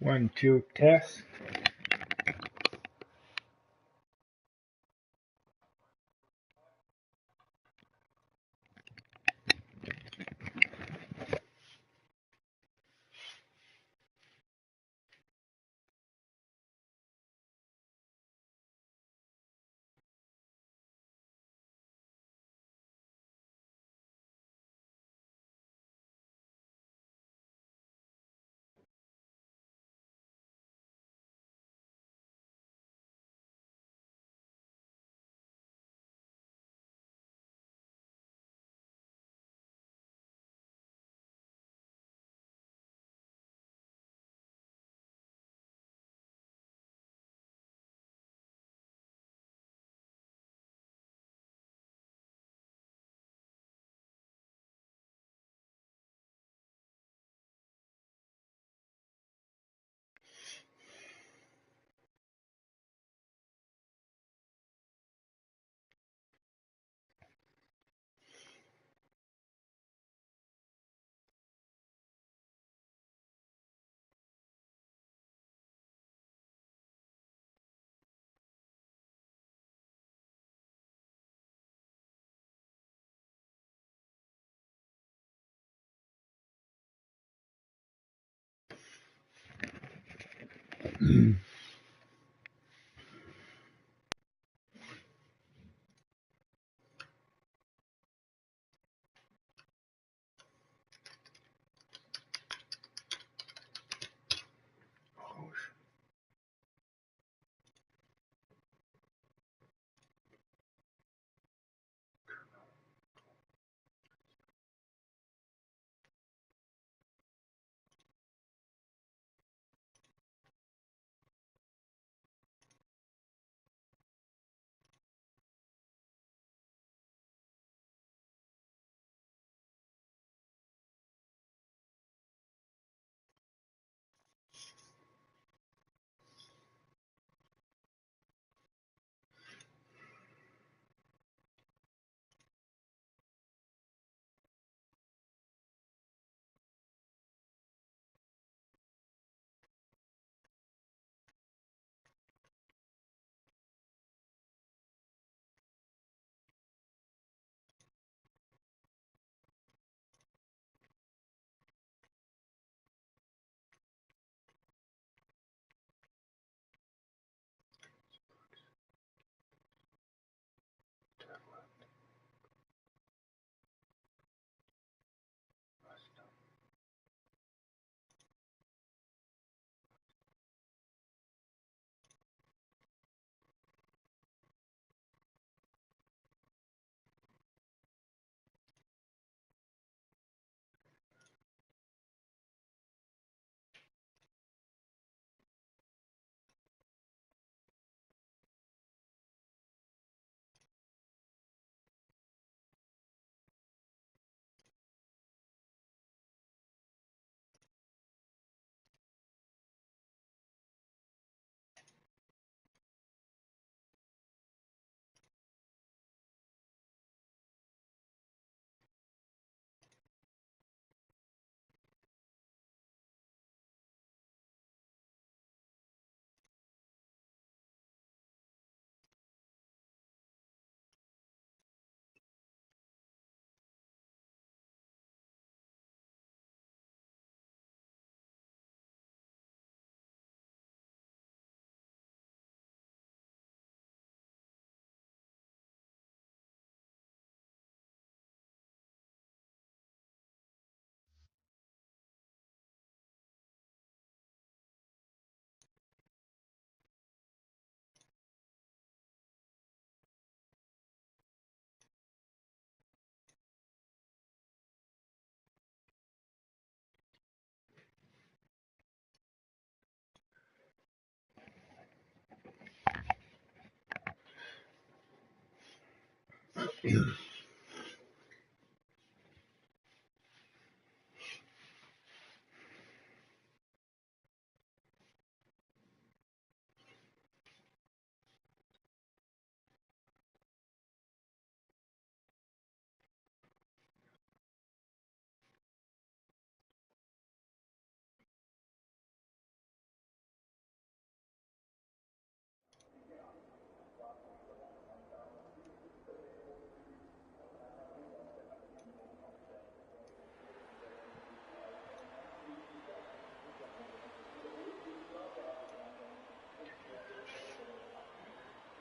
1, 2, test.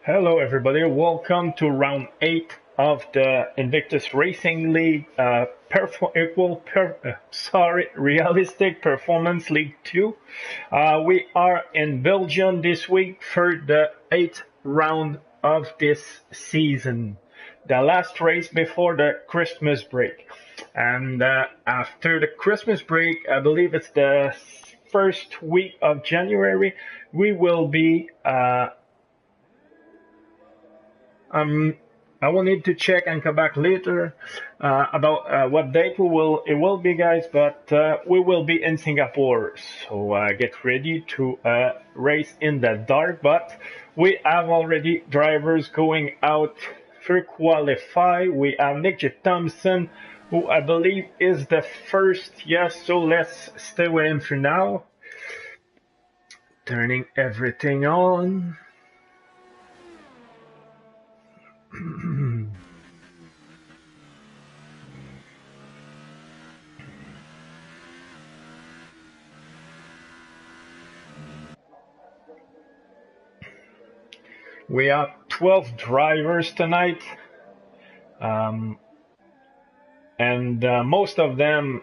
Hello, everybody. Welcome to round 8 of the Invictus Racing League Realistic Performance League 2. We are in Belgium this week for the 8th round of this season, the last race before the Christmas break. And after the Christmas break, I believe it's the first week of January, we will be um, I will need to check and come back later about what date it will be, guys. But we will be in Singapore, so get ready to race in the dark. But we have already drivers going out for qualify. We have Nick J. Thompson, who I believe is the first. Yes, so let's stay with him for now. Turning everything on. We have 12 drivers tonight, um, and most of them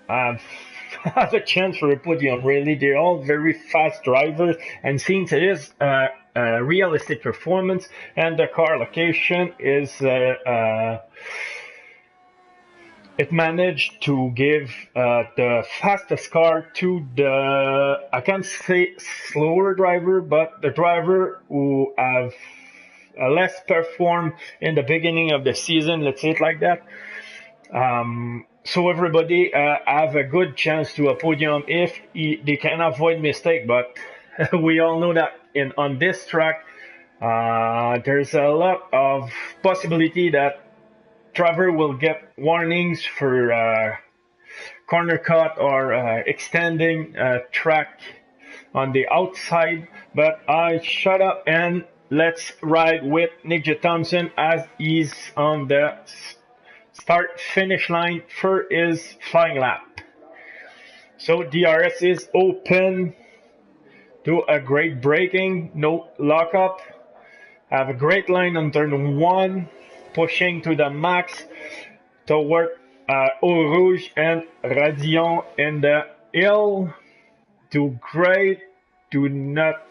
have have a chance for a podium. Really, they're all very fast drivers, and since it is a realistic performance, and the car location is it managed to give the fastest car to the, I can't say slower driver, but the driver who have less performed in the beginning of the season, let's say it like that. So everybody have a good chance to a podium if they can avoid mistake. But we all know that on this track, there's a lot of possibility that driver will get warnings for corner cut or extending track on the outside. But I shut up and let's ride with Nick J. Thompson as he's on the start finish line for his flying lap. So DRS is open. Do a great braking, no lockup. Have a great line on turn 1, pushing to the max toward Eau Rouge and Radion in the hill. Do great. Do not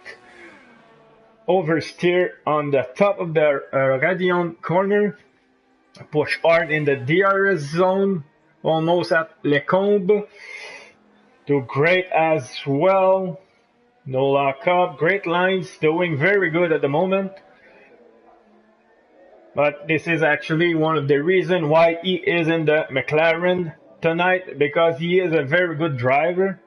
oversteer on the top of the Radion corner. Push hard in the DRS zone, almost at Les Combes. Do great as well. No lockup. Great lines. Doing very good at the moment. But this is actually one of the reasons why he is in the McLaren tonight, because he is a very good driver.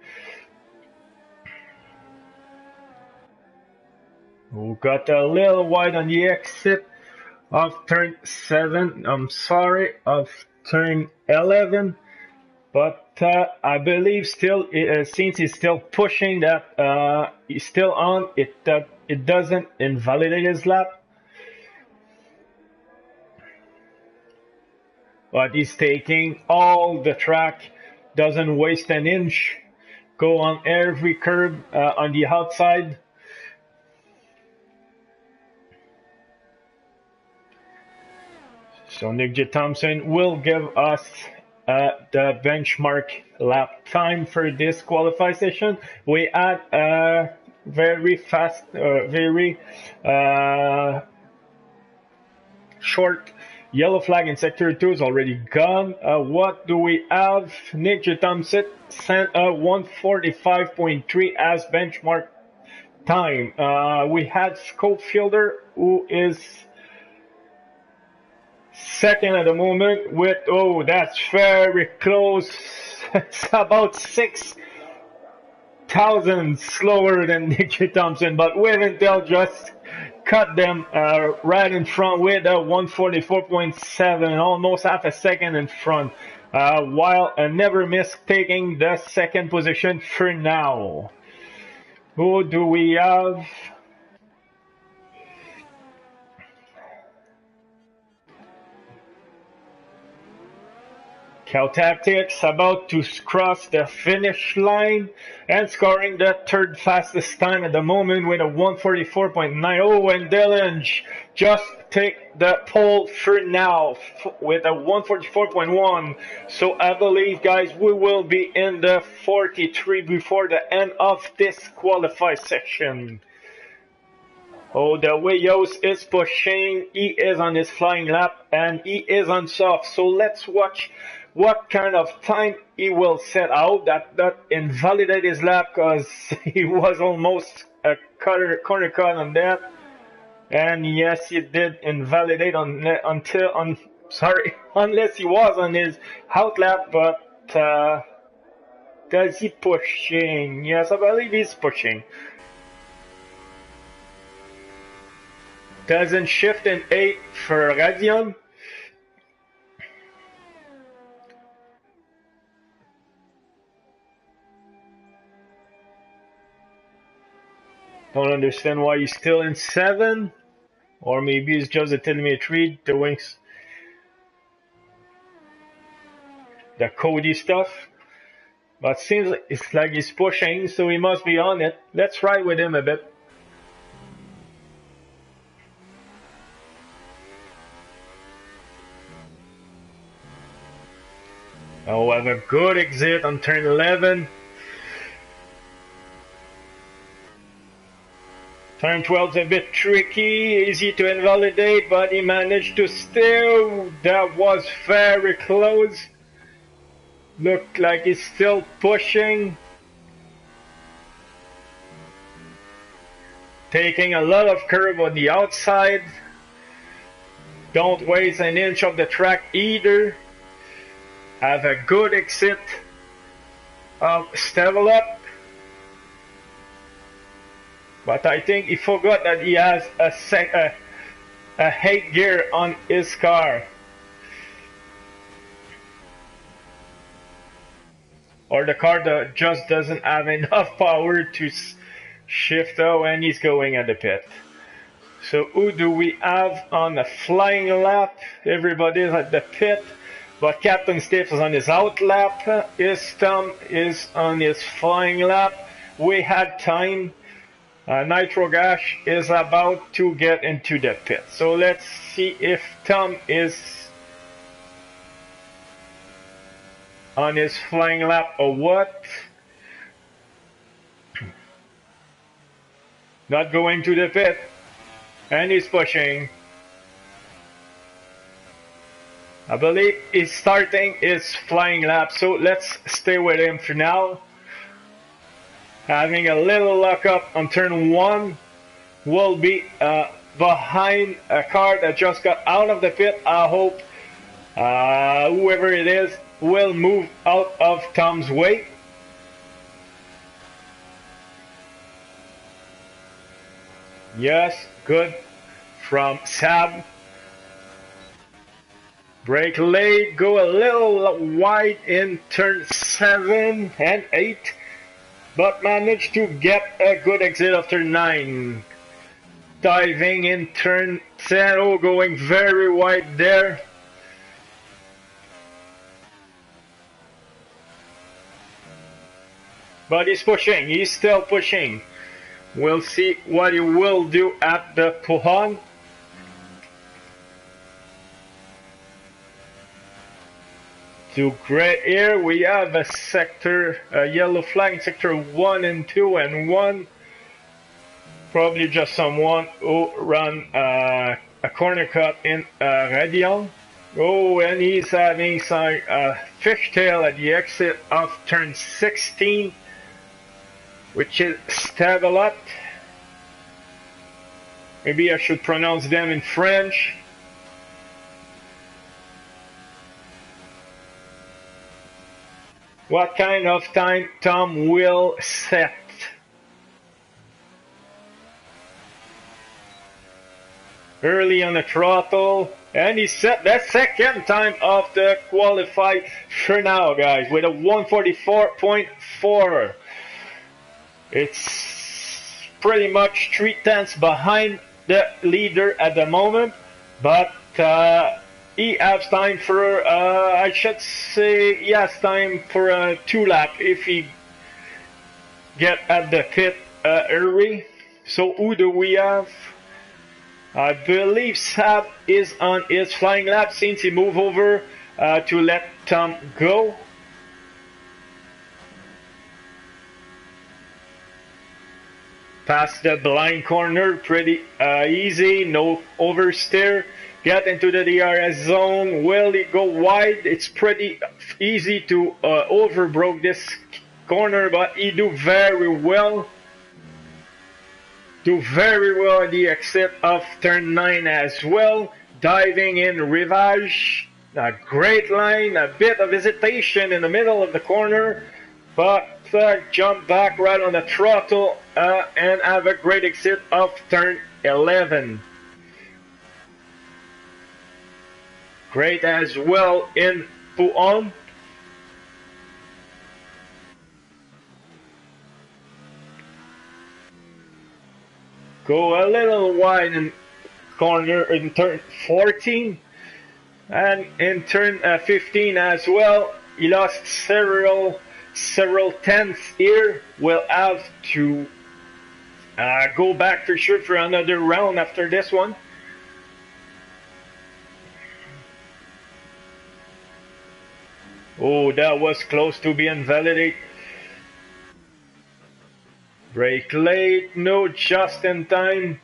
We got a little wide on the exit of turn 7. I'm sorry, of turn 11. But I believe still, since he's still pushing that, he's still on, it doesn't invalidate his lap. But he's taking all the track, doesn't waste an inch, go on every curb on the outside. So Nick J. Thompson will give us the benchmark lap time for this qualify session. We had a very fast, very short yellow flag in sector 2 is already gone. What do we have? Nick J. Thompson sent a 145.3 as benchmark time. We had Scopefielder, who is second at the moment with, oh, that's very close. It's about 6,000 slower than Nick J. Thompson, but Intel just cut them right in front with a 144.7, almost half a second in front, while never miss taking the second position for now. Who do we have? Cow Tactics about to cross the finish line and scoring the third fastest time at the moment with a 1:44.90, and Dylan just take the pole for now with a 1:44.1. So I believe, guys, we will be in the 43 before the end of this qualified section. Oh, the way Yost is pushing, he is on his flying lap and he is on soft. So let's watch what kind of time he will set out. That invalidate his lap because he was almost a corner cut on that. And yes, he did invalidate unless he was on his out lap, but does he pushing? Yes, I believe he's pushing. Doesn't shift in 8 for Radion. Don't understand why he's still in 7. Or maybe it's just a telemetry doing the Cody stuff. But seems like it's like he's pushing, so he must be on it. Let's ride with him a bit. Oh, have a good exit on turn 11. Turn 12 is a bit tricky, easy to invalidate, but he managed to still. That was very close. Looked like he's still pushing. Taking a lot of curve on the outside. Don't waste an inch of the track either. Have a good exit of Stevel Up. But I think he forgot that he has a 8 gear on his car. Or the car that just doesn't have enough power to shift out when he's going at the pit. So who do we have on the flying lap? Everybody's at the pit. But Captain Stiff is on his out lap. His Tom is on his flying lap. We had time. Nitro Gash is about to get into the pit. So let's see if Tom is on his flying lap or what. Not going to the pit. And he's pushing. I believe he's starting his flying lap, so let's stay with him for now. Having a little luck up on turn 1. Will be behind a car that just got out of the pit. I hope whoever it is will move out of Tom's way. Yes, good from Sab. Brake late, go a little wide in turn 7 and 8, but managed to get a good exit of turn 9. Diving in turn 10, oh, going very wide there. But he's pushing, he's still pushing. We'll see what he will do at the Puhan. To gray here, we have a sector, a yellow flag, sector 1 and 2 and 1. Probably just someone who run a corner cut in Radion. Oh, and he's having some fishtail at the exit of turn 16, which is Stavelot. Maybe I should pronounce them in French. What kind of time Tom will set? Early on the throttle, and he set the second time of the qualified for now, guys, with a 1:44.4. It's pretty much 3/10 behind the leader at the moment, but he has time for, I should say, he has time for a 2-lap if he get at the pit early. So who do we have? I believe Sab is on his flying lap since he moved over to let Tom go. Past the blind corner, pretty easy, no oversteer. Get into the DRS zone. Will he go wide? It's pretty easy to overbroke this corner, but he do very well. Do very well at the exit of turn 9 as well. Diving in Rivage. A great line, a bit of hesitation in the middle of the corner, but jump back right on the throttle and have a great exit of turn 11. Great as well in Puon. Go a little wide in corner in turn 14 and in turn 15 as well. He lost several tenths here. We'll have to go back for sure for another round after this one. Oh, that was close to being validated. Brake late, no just in time.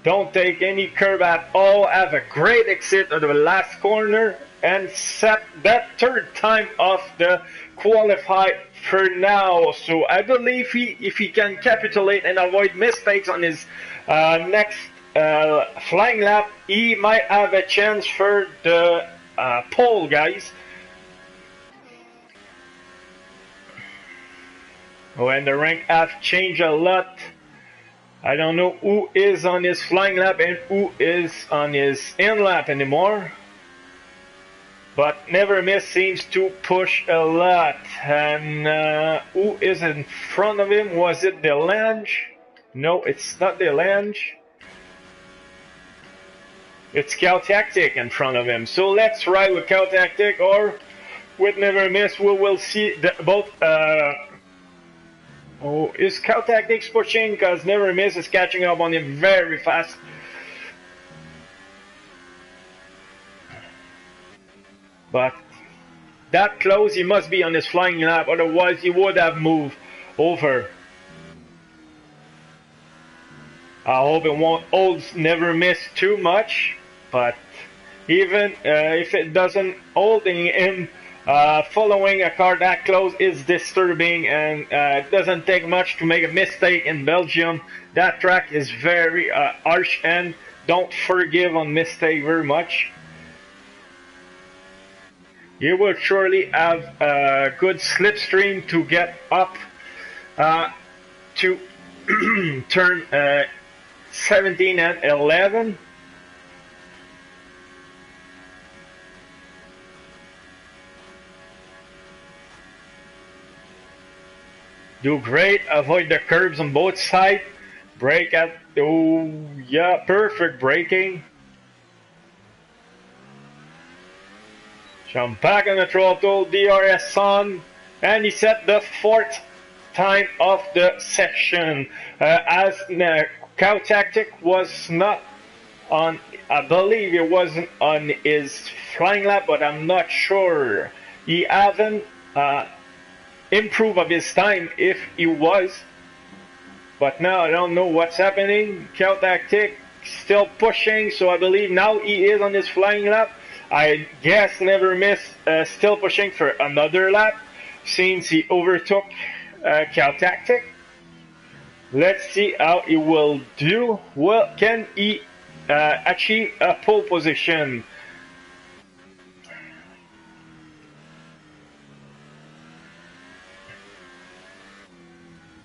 Don't take any curve at all. Have a great exit of the last corner and set that third time of the qualify for now. So I believe if he can capitulate and avoid mistakes on his next flying lap, he might have a chance for the pole, guys. Oh, and the rank have changed a lot. I don't know who is on his flying lap and who is on his in lap anymore. But Never Miss seems to push a lot. And who is in front of him? Was it Delange? No, it's not Delange. It's Cow Tactic in front of him. So let's ride with Cow Tactic or with Never Miss. We will see both. Oh, is Cow Tactics pushing? Because Never Miss is catching up on him very fast. But that close, he must be on his flying lap, otherwise he would have moved over. I hope it won't hold Never Miss too much, but even if it doesn't, holding him following a car that close is disturbing, and it doesn't take much to make a mistake in Belgium. That track is very harsh and don't forgive on mistake very much. You will surely have a good slipstream to get up to turn 17 and 11. Do great, avoid the curbs on both sides. Brake at, oh yeah, perfect braking. Jump back on the throttle, DRS on, and he set the 4th time of the session. As Cow Tactic was not on, I believe it wasn't on his flying lap, but I'm not sure. He haven't improved of his time if he was. But now I don't know what's happening. Cow Tactic still pushing, so I believe now he is on his flying lap. I guess Never Miss still pushing for another lap since he overtook Cow Tactic. Let's see how he will do. Well, can he achieve a pole position?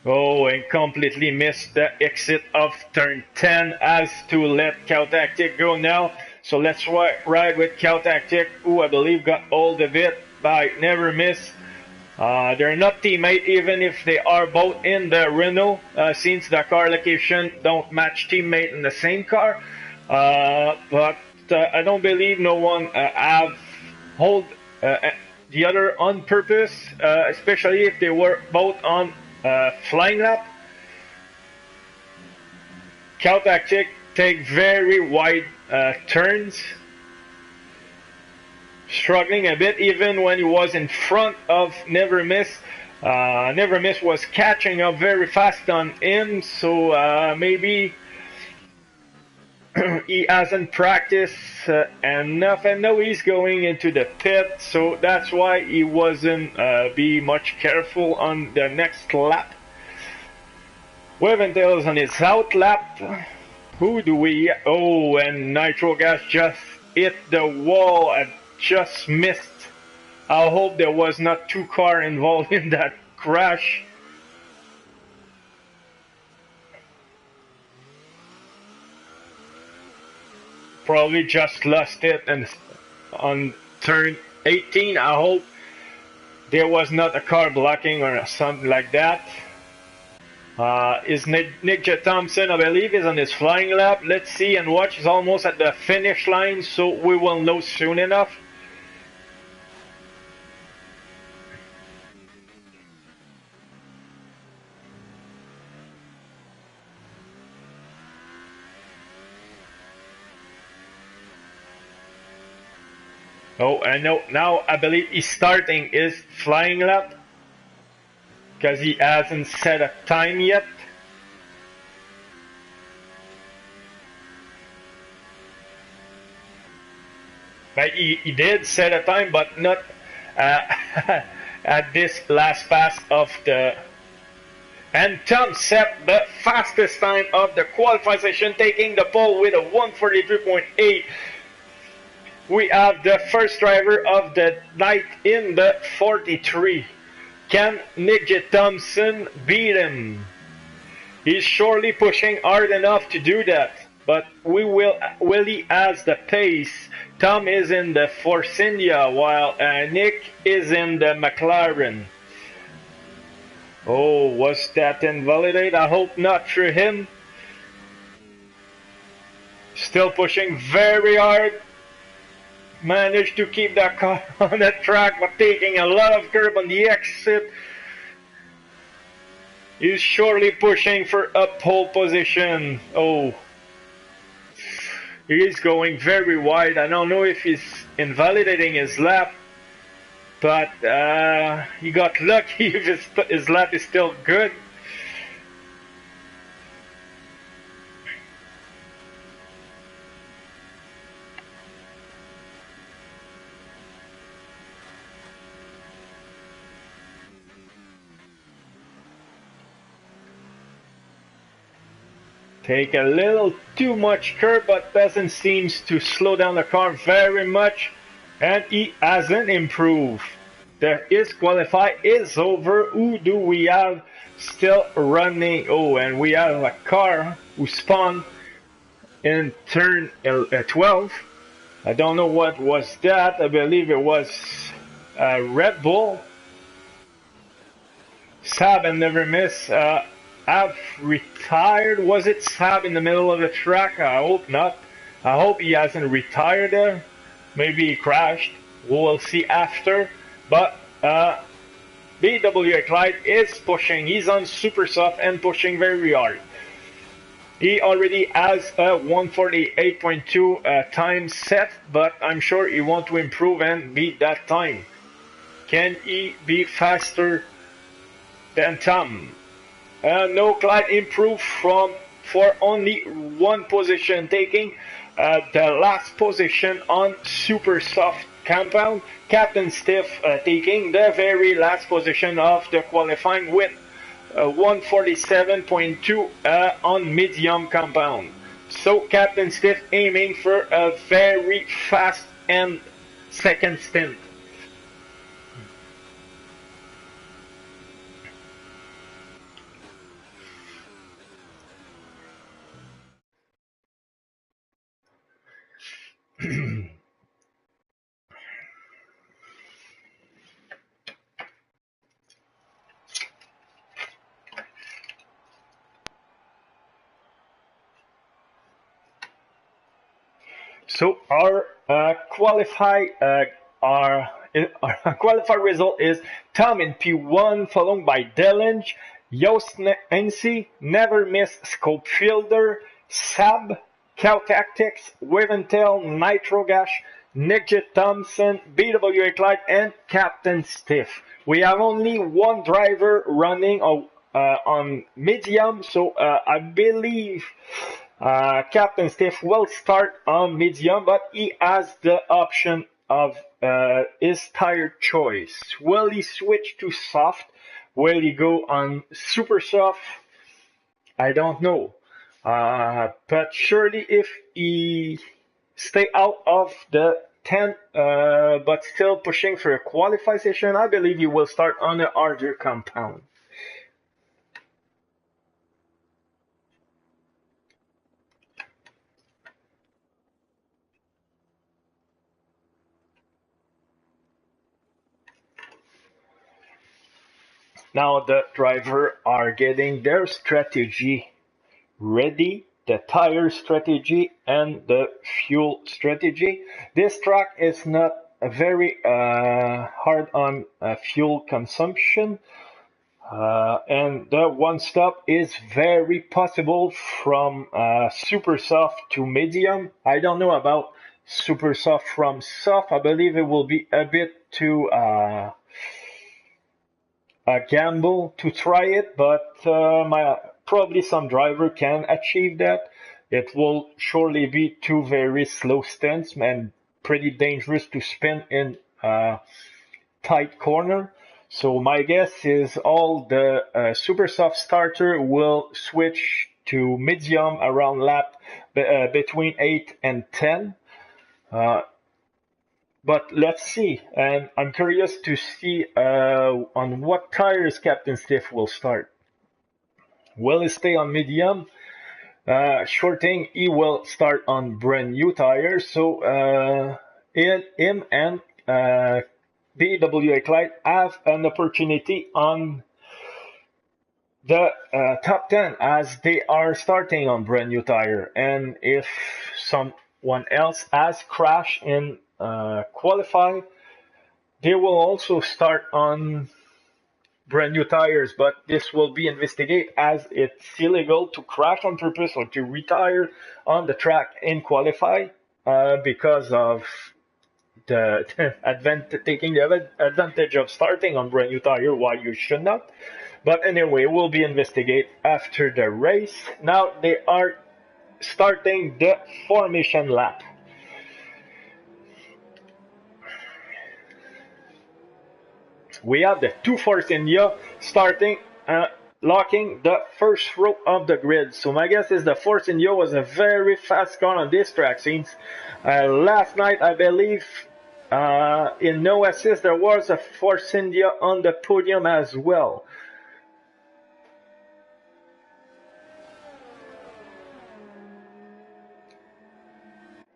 Oh, and completely missed the exit of turn 10 as to let Cow Tactic go now. So let's ride with Cow Tactic, who I believe got hold of it by Never Miss. They're not teammates even if they are both in the Renault, since the car location don't match teammate in the same car. But I don't believe no one have hold the other on purpose, especially if they were both on flying lap. Cow tactic take very wide turns, struggling a bit even when he was in front of Never Miss. Never Miss was catching up very fast on him, so maybe he hasn't practiced enough, and now he's going into the pit, so that's why he wasn't be much careful on the next lap. Waventail's on his out lap. Who do we? Oh, and Nitro Gas just hit the wall and just missed. I hope there was not two cars involved in that crash. Probably just lost it, and on turn 18, I hope there was not a car blocking or something like that. Is Nick J. Thompson, I believe, is on his flying lap. Let's see and watch. He's almost at the finish line, so we will know soon enough. Oh, I know. Now I believe he's starting his flying lap because he hasn't set a time yet. But he did set a time, but not at this last pass of the. And Tom set the fastest time of the qualification, taking the pole with a 1:43.8. We have the first driver of the night in the 43. Can Nick J. Thompson beat him? He's surely pushing hard enough to do that, but will he has the pace? Tom is in the Force India while Nick is in the McLaren. Oh, was that invalidate? I hope not for him. Still pushing very hard. Managed to keep that car on the track, but taking a lot of curb on the exit. He's surely pushing for a pole position. Oh, he's going very wide. I don't know if he's invalidating his lap, but he got lucky if his lap is still good. Take a little too much curb, but doesn't seem to slow down the car very much, and he hasn't improved. His qualify is over. Who do we have still running? Oh, and we have a car who spawned in turn 12. I don't know what was that. I believe it was Red Bull. Sab and Never Miss have retired. Was it Sab in the middle of the track? I hope not. I hope he hasn't retired there. Maybe he crashed. We'll see after. But BWA Clyde is pushing. He's on super soft and pushing very hard. He already has a 1:48.2 time set, but I'm sure he wants to improve and beat that time. Can he be faster than Tom? No, Clyde improved for only one position, taking the last position on super soft compound. Captain Stiff taking the very last position of the qualifying with 1:47.2 on medium compound. So Captain Stiff aiming for a very fast and second stint. So our our qualified result is Tom in P1, followed by Delange, Yost NC, Never Miss Scopefielder, Sab, Cow Tactics, Waventail, Nitro Gash, Nick J. Thompson, BWA Clyde, and Captain Stiff. We have only one driver running on medium, so I believe Captain Steve will start on medium, but he has the option of his tire choice. Will he switch to soft? Will he go on super soft? I don't know. But surely if he stay out of the 10, but still pushing for a qualification, I believe he will start on a harder compound. Now the driver are getting their strategy ready, the tire strategy and the fuel strategy. This track is not very hard on fuel consumption. And the one stop is very possible from super soft to medium. I don't know about super soft from soft. I believe it will be a bit too a gamble to try it, but probably some driver can achieve that. It will surely be two very slow stints and pretty dangerous to spin in tight corner. So my guess is all the super soft starter will switch to medium around lap between 8 and 10. But let's see, and I'm curious to see on what tires Captain Stiff will start. Will he stay on medium? Sure thing, he will start on brand new tires. So him and BWA Clyde have an opportunity on the top 10 as they are starting on brand new tire. And if someone else has crashed in qualify, they will also start on brand new tires, but this will be investigated as it's illegal to crash on purpose or to retire on the track in qualify because of the taking the advantage of starting on brand new tire while you should not. But anyway, it will be investigated after the race. Now they are starting the formation lap. We have the two Force India starting, locking the first row of the grid. So my guess is the Force India was a very fast car on this track. Since last night, I believe in no assist, there was a Force India on the podium as well.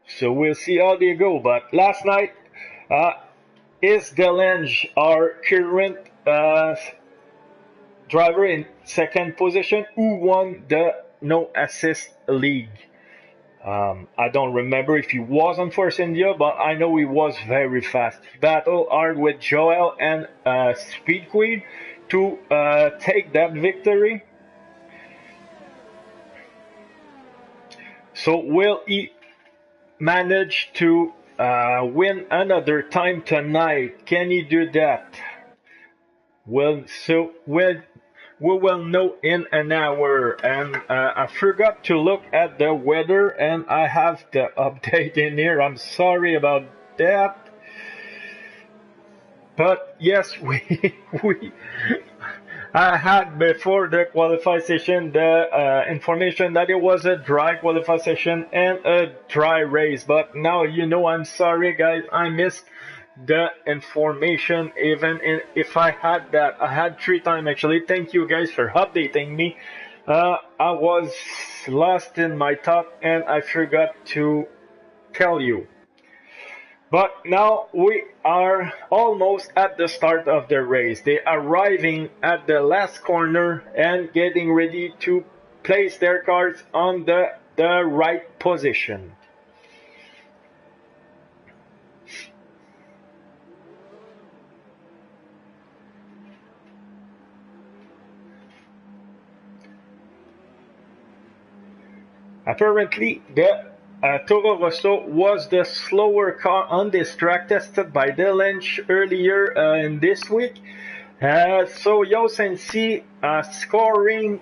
So we'll see how they go. But last night, is Delange our current driver in second position who won the no assist league. I don't remember if he was on Force India, but I know he was very fast. He battled hard with Joel and Speed Queen to take that victory. So will he manage to win another time tonight? Can he do that? Well, so we will know in an hour. And I forgot to look at the weather, and I have the update in here. I'm sorry about that. But yes, I had before the qualification the information that it was a dry qualification and a dry race. But now I'm sorry, guys. I missed the information. Even if I had that, I had 3 times actually. Thank you guys for updating me. I was lost in my thought and I forgot to tell you. But now we are almost at the start of the race. They are arriving at the last corner and getting ready to place their cars on the right position. Apparently, the Toro Rosso was the slower car on this track, tested by Delange earlier in this week. So Yosensi scoring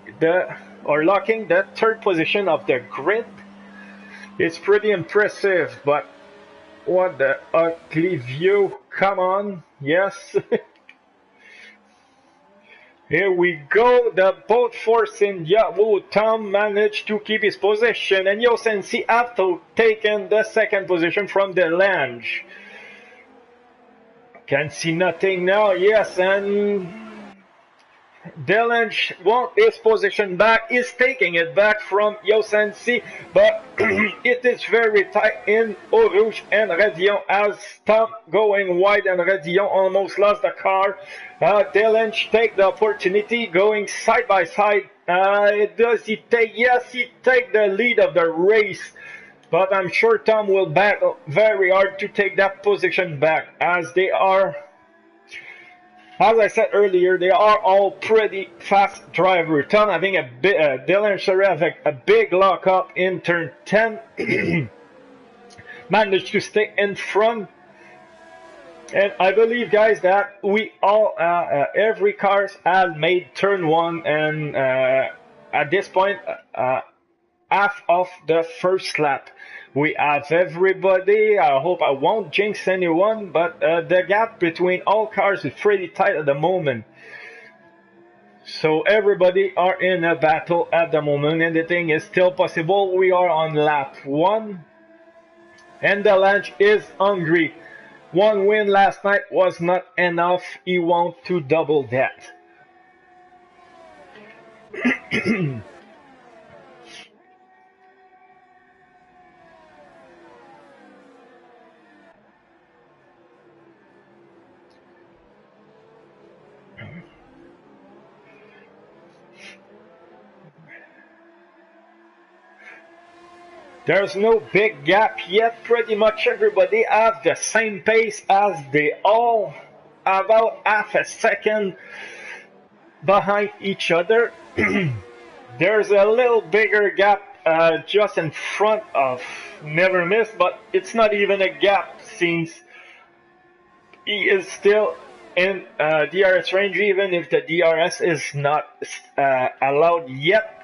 or locking the third position of the grid. It's pretty impressive, but what the ugly view! Come on, yes. Here we go, the boat forcing Yahoo. Tom managed to keep his position, and Yosensi after taken the second position from Delange. Can see nothing now, yes, and Delange wants his position back, is taking it back from Yosensi, but it is very tight in Eau Rouge and Radillon as Tom going wide and Radillon almost lost the car. Delange take the opportunity going side by side. Does he take? Yes, he take the lead of the race. But I'm sure Tom will battle very hard to take that position back as they are. As I said earlier, they are all pretty fast drivers. Tom having Delange having a big lockup in turn 10. Managed to stay in front. And I believe, guys, that we all, every car has made turn 1. And at this point, half of the first lap. We have everybody. I hope I won't jinx anyone, but the gap between all cars is pretty tight at the moment. So everybody are in a battle at the moment. Anything is still possible. We are on lap 1. And Delange is hungry. One win last night was not enough. He wants to double that. There's no big gap yet. Pretty much everybody have the same pace as they all, about half a second behind each other. There's a little bigger gap just in front of Never Miss, but it's not even a gap since he is still in DRS range, even if the DRS is not allowed yet.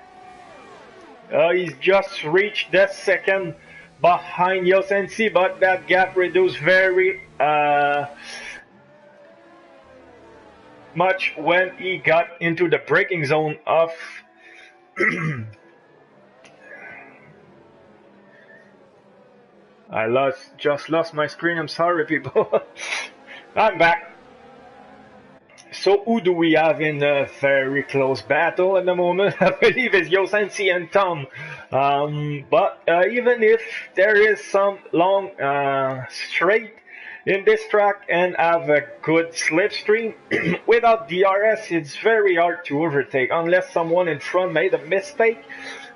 He's just reached the second behind Yosensi, but that gap reduced very much when he got into the braking zone of I just lost my screen. I'm sorry, people. I'm back. So who do we have in a very close battle at the moment? I believe it's Yosensi and Tom. But even if there is some long straight in this track and have a good slipstream, without DRS it's very hard to overtake unless someone in front made a mistake.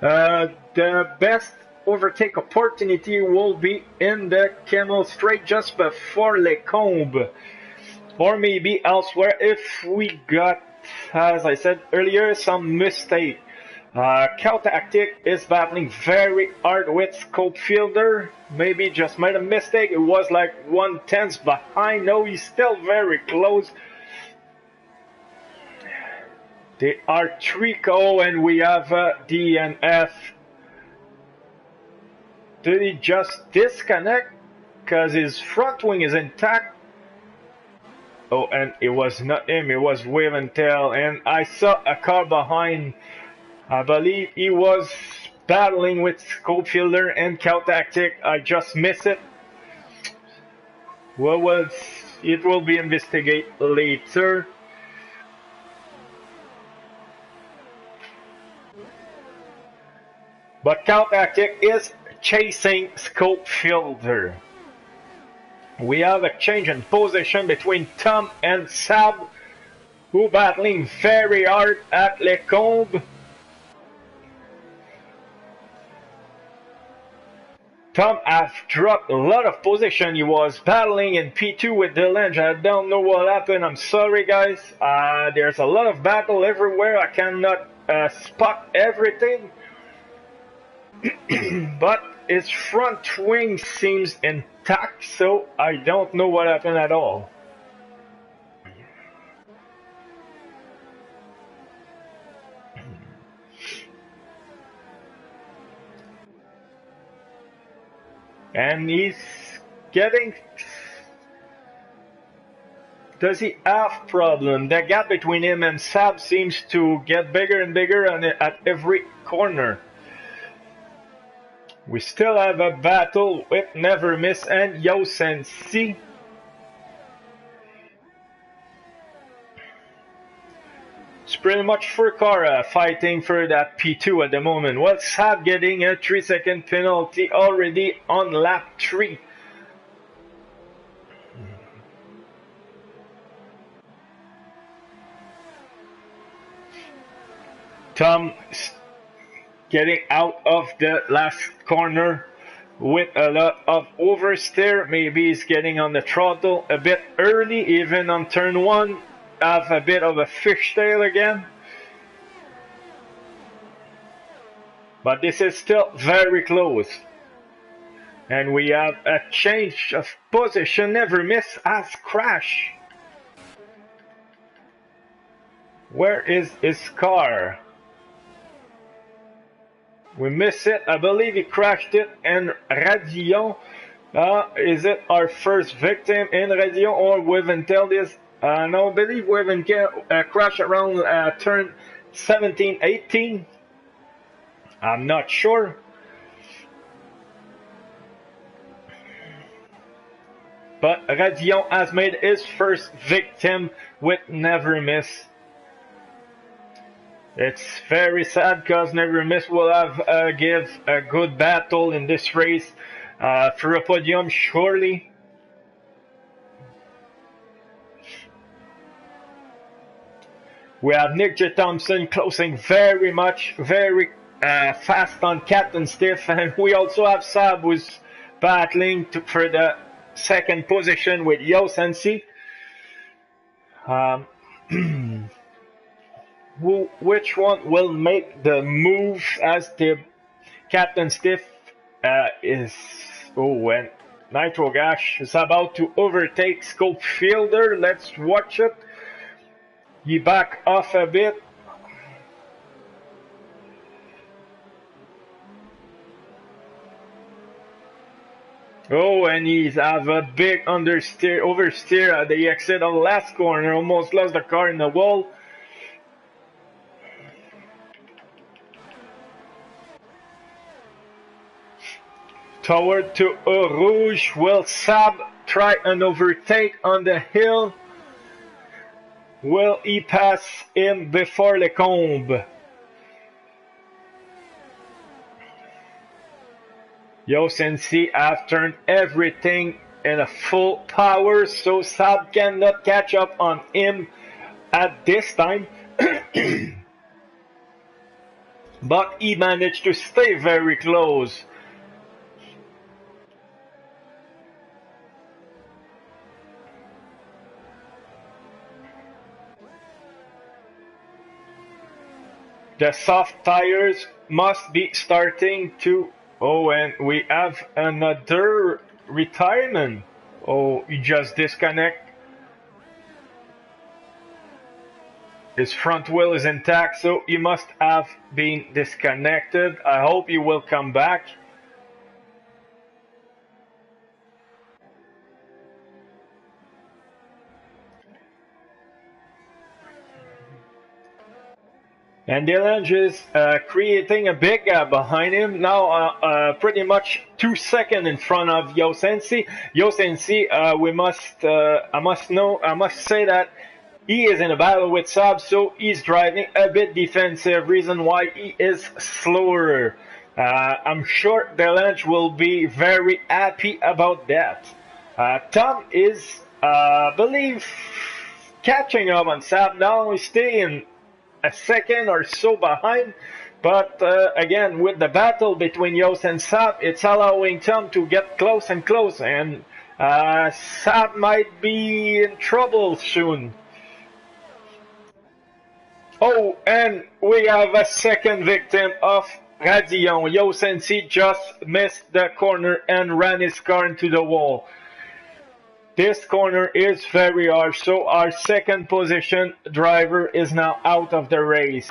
The best overtake opportunity will be in the Camel Straight just before Les Combes. Or maybe elsewhere if we got, as I said earlier, some mistake. Caltactic is battling very hard with Scopefielder. Maybe just made a mistake. It was like 1/10 behind. No, he's still very close. They are Trico and we have DNF. Did he just disconnect? Because his front wing is intact. Oh, and it was not him, it was Wave and Tail, and I saw a car behind. I believe he was battling with Scopefielder and Caltactic. I just missed it. It will be investigated later. But Caltactic is chasing Scopefielder. We have a change in position between Tom and Sab, who battling very hard at Les Combes. Tom has dropped a lot of position. He was battling in P2 with Delange. I don't know what happened. I'm sorry, guys. There's a lot of battle everywhere. I cannot spot everything. But his front wing seems intact, so I don't know what happened at all. And he's getting... Does he have problem? The gap between him and Sab seems to get bigger and bigger at every corner. We still have a battle with Never Miss and Yosensi. It's pretty much Furcara fighting for that P2 at the moment. Well, Sab getting a 3-second penalty already on lap 3. Tom getting out of the last corner with a lot of oversteer. Maybe he's getting on the throttle a bit early, even on turn 1. Have a bit of a fishtail again. But this is still very close. And we have a change of position. Never Miss has crashed. Where is his car? We miss it. I believe he crashed it in Radillon. Is it our first victim in Radillon or Wiventel this? No, I believe Wiventel crashed around turn 17, 18. I'm not sure. But Radillon has made his first victim with Never Miss. It's very sad because Never Miss will have give a good battle in this race for a podium surely. We have Nick J. Thompson closing very fast on Captain Stiff, and we also have Sab who's battling for the second position with Yosensi. Which one will make the move as the Captain Stiff is... Oh, and Nitro Gash is about to overtake Scope Fielder. Let's watch it. He back off a bit. Oh, and he's have a big oversteer at the exit of the last corner. Almost lost the car in the wall. Toward to Eau Rouge. Will Sab try an overtake on the hill? Will he pass him before Lecombe? Yosensi have turned everything in a full power, so Sab cannot catch up on him at this time. But he managed to stay very close. The soft tires must be starting to... Oh, and we have another retirement. Oh, he just disconnect. His front wheel is intact, so he must have been disconnected. I hope he will come back. And Delange is creating a big gap behind him. Now pretty much 2 seconds in front of Yosensi. Yosensi, I must say that he is in a battle with Sab, so he's driving a bit defensive. Reason why he is slower. I'm sure Delange will be very happy about that. Tom is, believe, catching up on Sab now. He's staying a second or so behind, but again, with the battle between Yos and Sab, it's allowing Tom to get close and close, and Sab might be in trouble soon. Oh, and we have a second victim of Radillon, Yo Sensi just missed the corner and ran his car into the wall. This corner is very harsh, so our second position driver is now out of the race.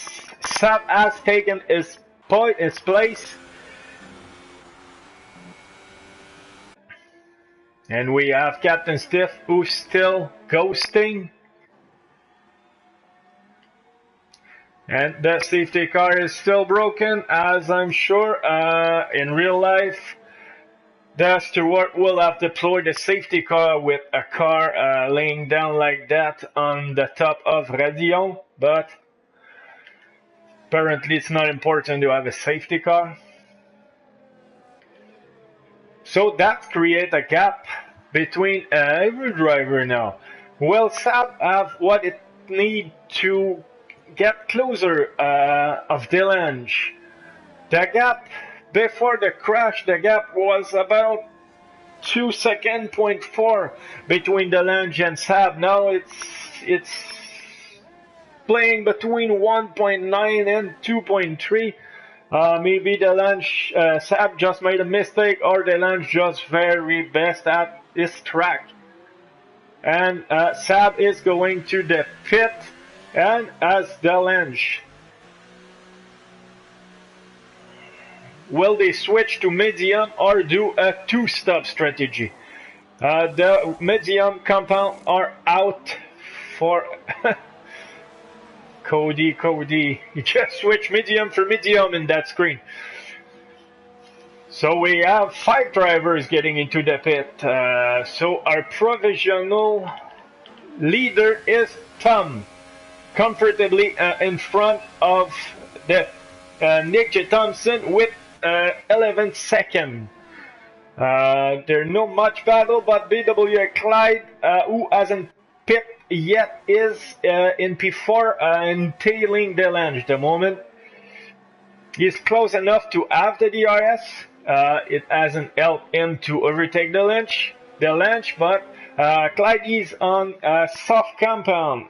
Sab has taken his place. And we have Captain Stiff who's still ghosting. And the safety car is still broken, as I'm sure in real life. The steward will have deployed a safety car with a car laying down like that on the top of Radillon, but apparently it's not important to have a safety car. So that creates a gap between every driver now. Will Sab have what it needs to get closer of Delange? The gap before the crash, the gap was about 2 seconds, 0.4 between Delange and Sab. Now it's playing between 1.9 and 2.3. Maybe Delange, Sab just made a mistake, or Delange just very best at his track. And Sab is going to the pit, and as Delange. Will they switch to medium or do a two-stop strategy? The medium compound are out for Cody. You just switch medium for medium in that screen. So we have 5 drivers getting into the pit. So our provisional leader is Tom, comfortably in front of the Nick J. Thompson with 11 seconds. There's no much battle, but BWA Clyde, who hasn't pit yet, is in P4 and tailing Delange the moment. He's close enough to have the DRS. It hasn't helped him to overtake Delange, but Clyde is on a soft compound.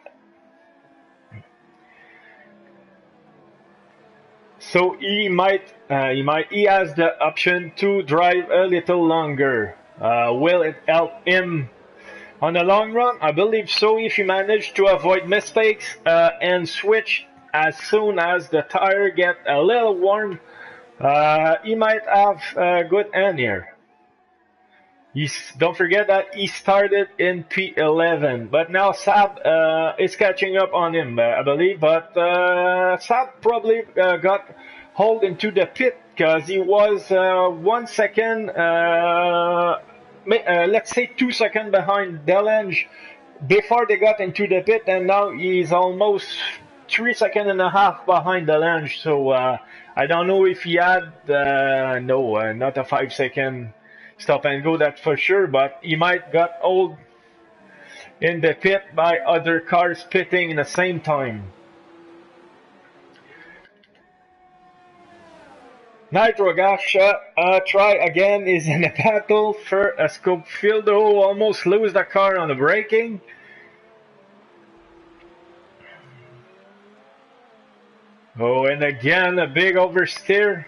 So he has the option to drive a little longer. Will it help him on the long run? I believe so. If he managed to avoid mistakes and switch as soon as the tire get a little warm, he might have a good end here. Don't forget that he started in P11, but now Sab is catching up on him, I believe. But Sab probably got hauled into the pit because he was 1 second, let's say 2 seconds behind Delange before they got into the pit, and now he's almost 3.5 seconds behind Delange. So I don't know if he had not a 5 second stop and go, that's for sure, but he might got old in the pit by other cars pitting in the same time. Nitro Gasha try again is in a battle for a scope field, though almost lose the car on the braking. Oh, and again a big oversteer.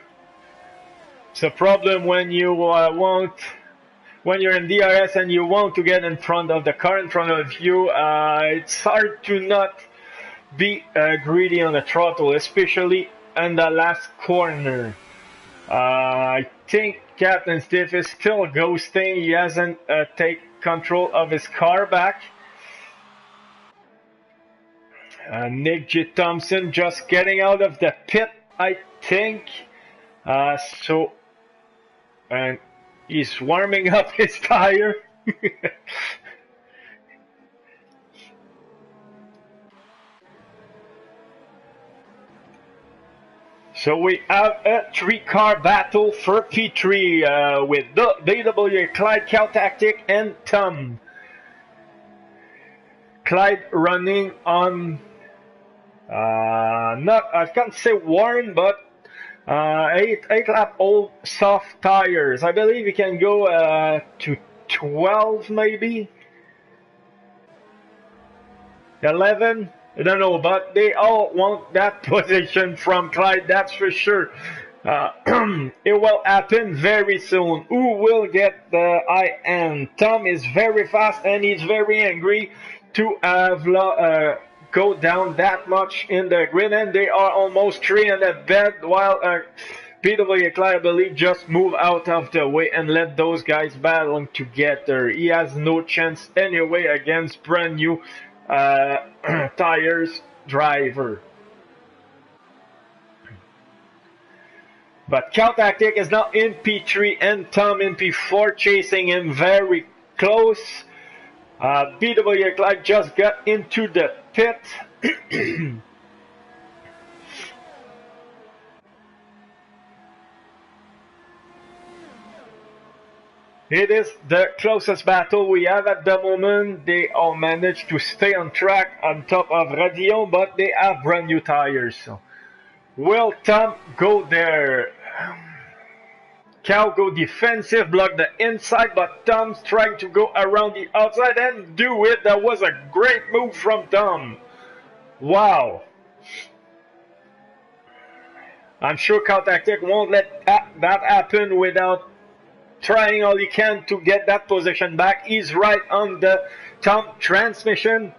It's a problem when you when you're in DRS and you want to get in front of the car in front of you. It's hard to not be greedy on the throttle, especially in the last corner. I think Captain Stiff is still ghosting. He hasn't taken control of his car back. Nick J. Thompson just getting out of the pit, I think. And he's warming up his tire. So we have a 3-car battle for P3 with the BWA Clyde, Cal Tactic, and Tom. Clyde running on I can't say worn, but 8 lap old soft tires. I believe you can go to 12 maybe 11, I don't know, but they all want that position from Clyde, that's for sure. Uh, it will happen very soon. Who will get the high end? Tom is very fast and he's very angry to have go down that much in the grid, and they are almost three in the bed while PW Clyde, I believe, just move out of the way and let those guys battling together. He has no chance anyway against brand new tires driver. But Caltactic is now in P3 and Tom in P4, chasing him very close. BW Clyde just got into the pit. It is the closest battle we have at the moment. They all managed to stay on track on top of Radio, but they have brand new tires. So. Will Tom go there? Cal go defensive, block the inside, but Tom's trying to go around the outside and do it. That was a great move from Tom. Wow. I'm sure Caltactic won't let that happen without trying all he can to get that position back. He's right on the Tom transmission.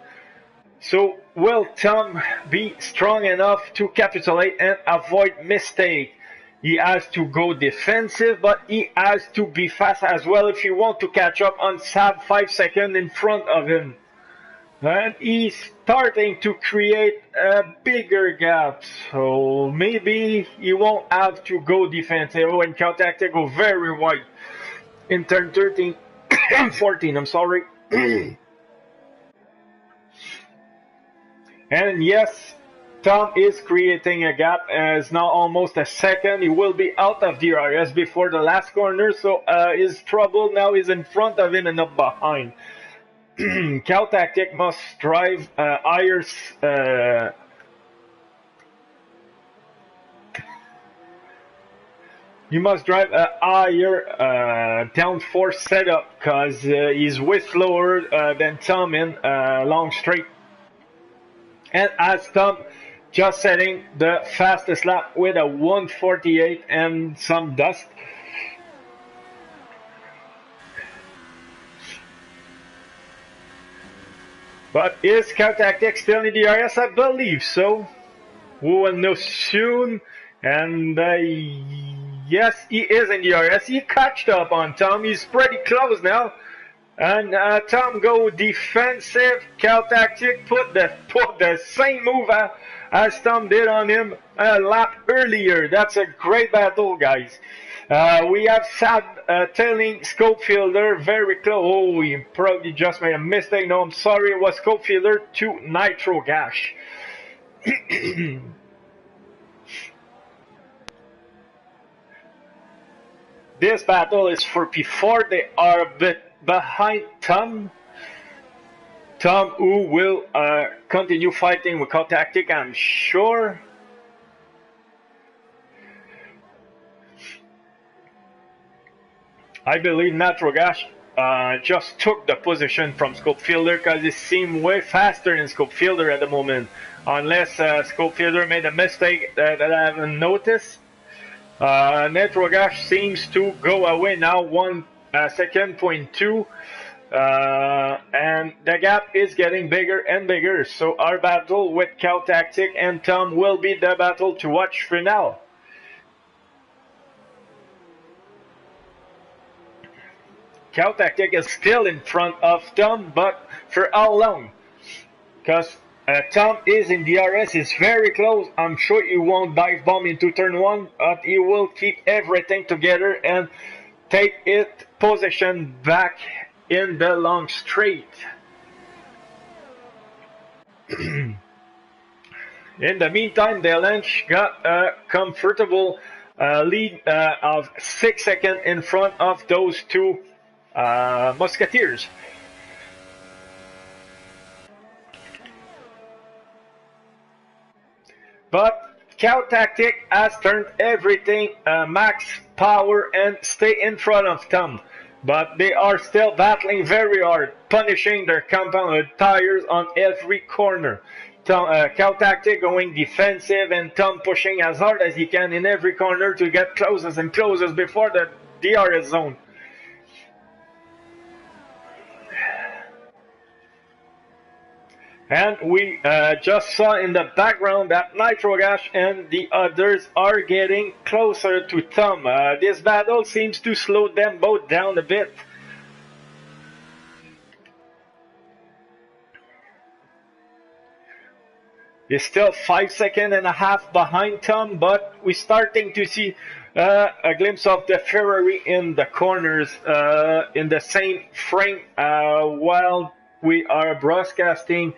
So will Tom be strong enough to capitulate and avoid mistake? He has to go defensive, but he has to be fast as well if he wants to catch up on Sab 5 seconds in front of him. And he's starting to create a bigger gap, so maybe he won't have to go defensive when Caltactic go very wide in turn 13, 14, I'm sorry. And yes, Tom is creating a gap as now almost a second. He will be out of DRS before the last corner, so his trouble now is in front of him and not behind. Caltactic must drive higher. You must drive a higher downforce setup because he's way slower than Tom in long straight. And as Tom just setting the fastest lap with a 148 and some dust. But is Caltactic still in DRS? I believe so. We will know soon. And yes, he is in DRS. He catched up on Tom. He's pretty close now. And Tom go defensive. Caltactic put the same move as Tom did on him a lap earlier. That's a great battle, guys. We have Sad tailing Scope Fielder very close. Oh, he probably just made a mistake. No, I'm sorry. It was Scope Fielder to Nitro Gash. This battle is for P4. They are a bit behind Tom. Tom, who will continue fighting with Caltactic, I'm sure. I believe Natrogash just took the position from Scope Fielder because it seemed way faster than Scope Fielder at the moment. Unless Scope Fielder made a mistake that I haven't noticed. Natrogash seems to go away now, 1 second, 0.2. And the gap is getting bigger and bigger. So our battle with Caltactic and Tom will be the battle to watch for now. Caltactic is still in front of Tom, but for how long? Because Tom is in DRS, is very close. I'm sure he won't dive bomb into turn 1, but he will keep everything together and take it position back in the long straight. In the meantime, Delange got a comfortable lead of 6 seconds in front of those two Musketeers. But Caltactic has turned everything max power and stay in front of Tom. But they are still battling very hard, punishing their compound tires on every corner. Tom, Cow Tactic going defensive and Tom pushing as hard as he can in every corner to get closest and closest before the DRS zone. And we just saw in the background that Nitrogash and the others are getting closer to Tom. This battle seems to slow them both down a bit. He's still 5.5 seconds behind Tom, but we're starting to see a glimpse of the Ferrari in the corners in the same frame while we are broadcasting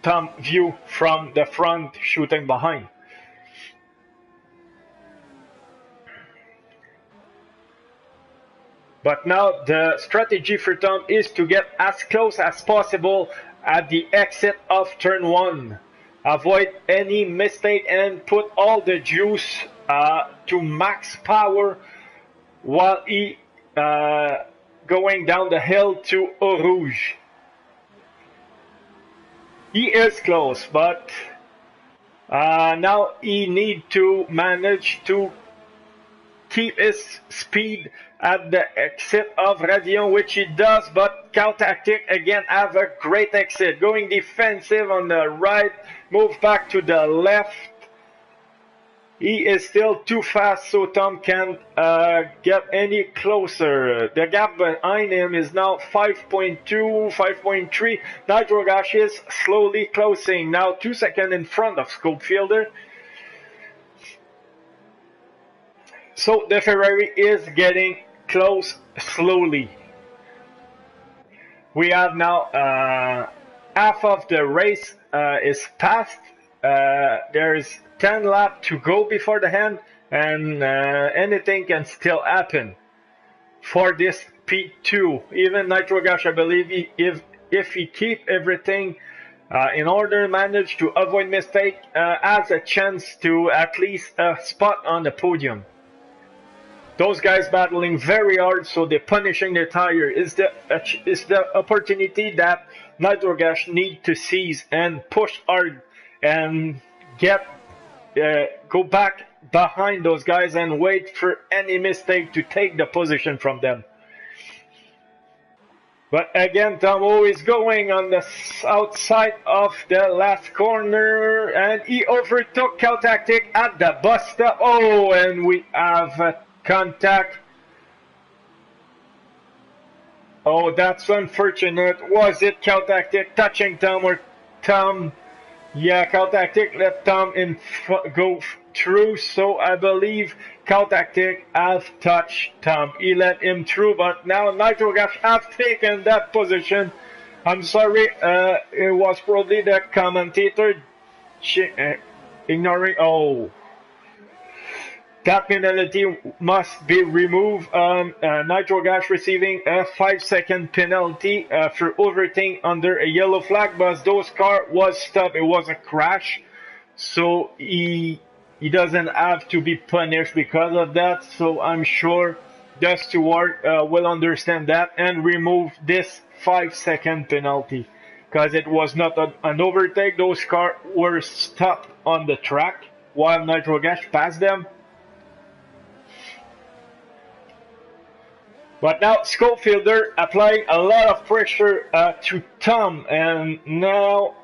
Tom view from the front shooting behind. But now the strategy for Tom is to get as close as possible at the exit of turn 1. Avoid any mistake and put all the juice to max power while he going down the hill to Eau Rouge. He is close, but now he needs to manage to keep his speed at the exit of Radion, which he does, but Cow Tactic again have a great exit. Going defensive on the right, move back to the left. He is still too fast, so Tom can't get any closer. The gap behind him is now 5.2, 5.3. Nitrogash is slowly closing, now 2 seconds in front of Scopefielder. So the Ferrari is getting close slowly. We have now half of the race is passed. There's 10 laps to go before the end, and anything can still happen for this P2. Even Nitrogash, I believe, if he keep everything in order, manage to avoid mistake, has a chance to at least a spot on the podium. Those guys battling very hard, so they're punishing their tire. Is the opportunity that Nitrogash need to seize and push hard and get go back behind those guys and wait for any mistake to take the position from them. But again, Tomo is going on the outside of the last corner, and he overtook Cow Tactic at the bus stop. Oh, and we have contact. Oh, that's unfortunate. Was it Cow Tactic touching Tom or Tom? Yeah, Cow Tactic let Tom go through, so I believe Cow Tactic have touched Tom. He let him through, but now Nitrogash have taken that position. I'm sorry, it was probably the commentator ignoring. Oh. That penalty must be removed. Nitrogash receiving a 5-second penalty for overtaking under a yellow flag, but those car was stopped. It was a crash, so he doesn't have to be punished because of that. So I'm sure the steward will understand that and remove this 5-second penalty because it was not an overtake. Those cars were stopped on the track while Nitrogash passed them. But now Scopefielder applying a lot of pressure to Tom, and now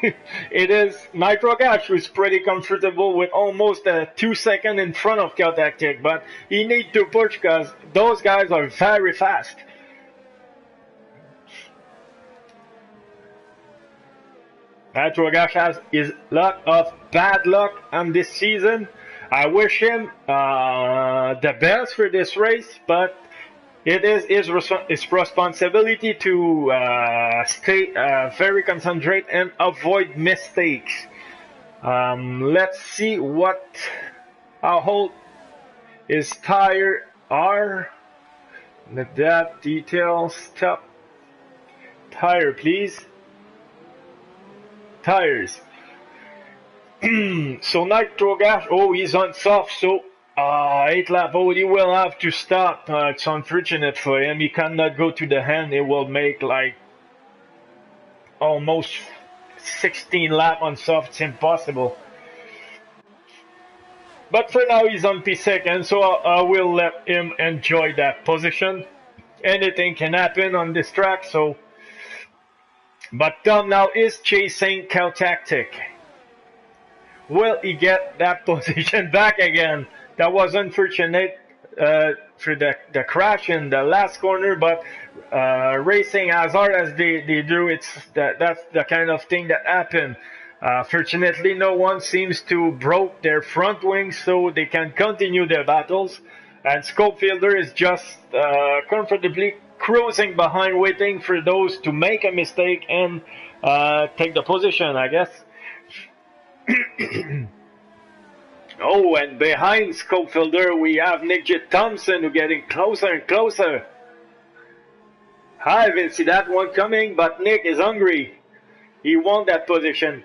it is Nitrogash who's pretty comfortable with almost 2 seconds in front of Cow Tactic, but he needs to push because those guys are very fast. Nitrogash has his lot of bad luck on this season. I wish him the best for this race, but it is his responsibility to stay very concentrated and avoid mistakes. Let's see how old his tire are. That details. Stop. Tire, please. Tires. So Nitrogash, oh, he's on soft, so 8 lap, oh, he will have to stop. It's unfortunate for him. He cannot go to the end. It will make like almost 16 laps on soft. It's impossible. But for now, he's on P2, so I will let him enjoy that position. Anything can happen on this track, so. But Tom now is chasing Cow Tactic. Will he get that position back again? That was unfortunate for the crash in the last corner, but racing as hard as they do, that's the kind of thing that happened. Fortunately, no one seems to broke their front wings, so they can continue their battles. And Scopefielder is just comfortably cruising behind, waiting for those to make a mistake and take the position, I guess. Oh, and behind Scopefielder, we have Nick J. Thompson, who's getting closer and closer. I didn't see that one coming, but Nick is hungry. He won that position.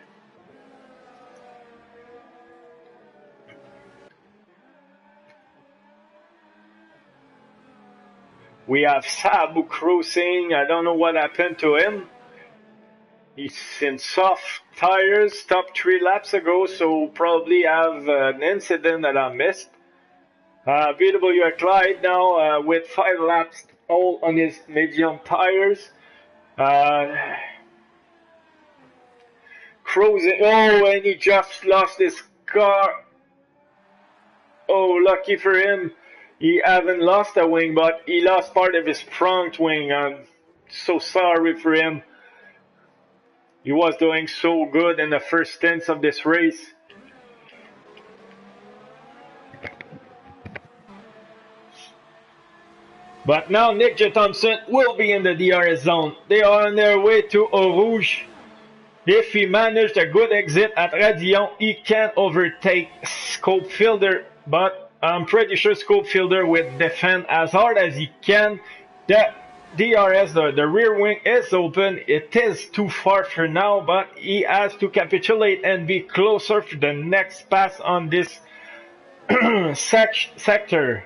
We have Sabu cruising. I don't know what happened to him. He's in soft tires, stopped 3 laps ago, so probably have an incident that I missed. BW Clyde now with 5 laps all on his medium tires. Cruising. Oh, and he just lost his car. Oh, lucky for him. He haven't lost a wing, but he lost part of his front wing. I'm so sorry for him. He was doing so good in the first stints of this race. But now Nick J. Thompson will be in the DRS zone. They are on their way to Eau Rouge. If he managed a good exit at Radillon, he can overtake Scopefielder, but I'm pretty sure Scopefielder will defend as hard as he can. The DRS, the rear wing is open. It is too far for now, but he has to capitulate and be closer for the next pass on this sector.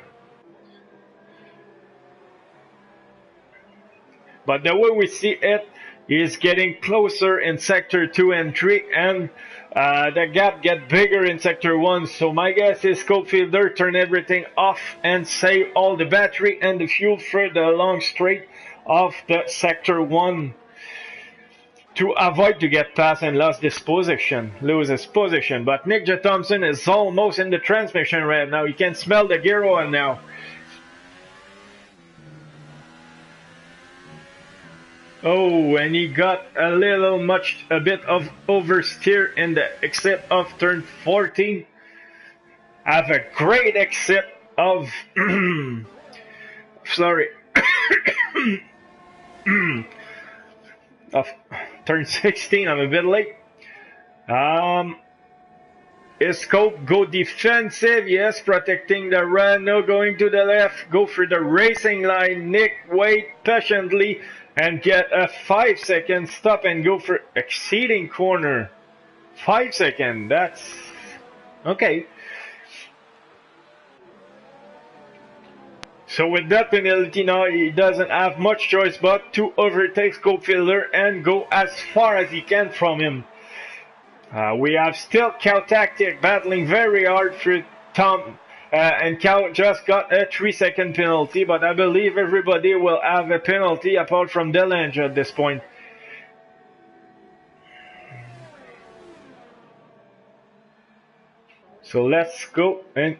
But the way we see it, is getting closer in sector 2 and 3, and the gap get bigger in sector 1. So my guess is Scopefielder turn everything off and save all the battery and the fuel for the long straight of the sector 1 to avoid to get past and lose his position. But Nick J. Thompson is almost in the transmission right now. You can smell the gear oil now. Oh, and he got a bit of oversteer in the exit of turn 14. Have a great exit of, sorry, of turn 16. I'm a bit late. His Scope go defensive, yes, protecting the run, no going to the left, go for the racing line. Nick wait patiently and get a 5-second stop and go for exceeding corner. 5 seconds, that's okay. So with that penalty now, he doesn't have much choice but to overtake Scopefielder and go as far as he can from him. We have still Cow Tactic battling very hard for Tom. And Cow just got a 3-second penalty, but I believe everybody will have a penalty apart from Delange at this point. So let's go and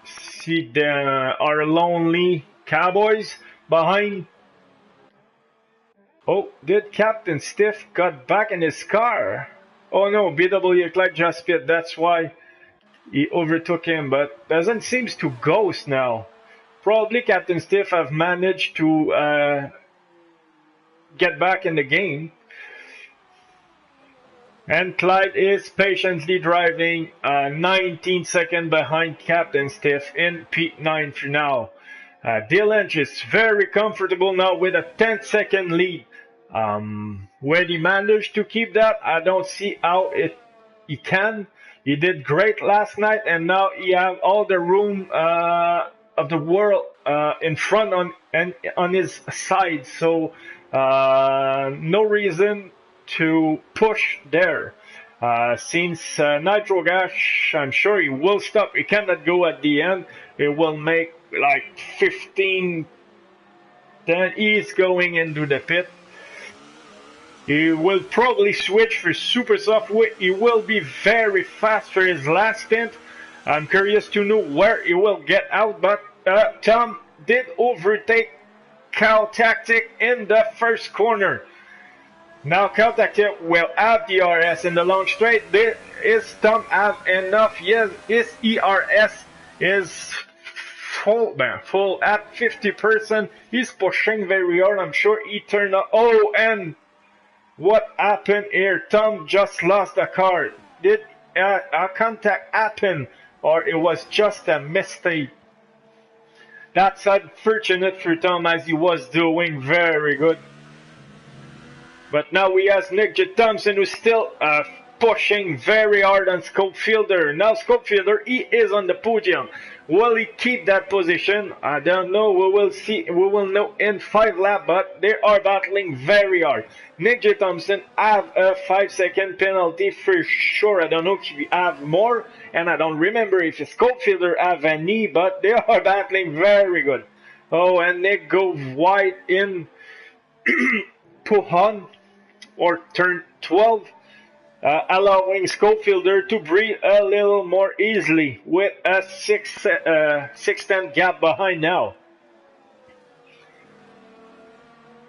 see our lonely Cowboys behind. Oh, did Captain Stiff got back in his car? Oh no, BW Clark just pit, that's why he overtook him, but doesn't seems to ghost now. Probably Captain Stiff have managed to get back in the game. And Clyde is patiently driving 19 seconds behind Captain Stiff in P9 for now. Dylan is very comfortable now with a 10-second lead. When he managed to keep that, I don't see how he can. He did great last night, and now he have all the room of the world in front and on his side, so no reason to push there. Since Nitro Gas, I'm sure he will stop. He cannot go at the end. It will make like 15. Then he's going into the pit. He will probably switch for super soft. He will be very fast for his last stint. I'm curious to know where he will get out, but Tom did overtake Cow Tactic in the first corner. Now Cow Tactic will have the ERS in the long straight. Is Tom have enough? Yes, his ERS is full at 50%. He's pushing very hard. I'm sure he turned up. Oh, and what happened here? Tom just lost a car. Did a contact happen, or it was just a mistake? That's unfortunate for Tom, as he was doing very good. But now we have Nick J. Thompson, who's still pushing very hard on Scopefielder. Now Scopefielder, he is on the podium. Will he keep that position? I don't know. We will see. We will know in 5 laps, but they are battling very hard. Nick J. Thompson have a 5-second penalty for sure. I don't know if he have more, and I don't remember if Scopefielder have any, but they are battling very good. Oh, and Nick goes wide in Puhan, or turn 12. Allowing Scopefielder to breathe a little more easily with a 6-10 gap behind now.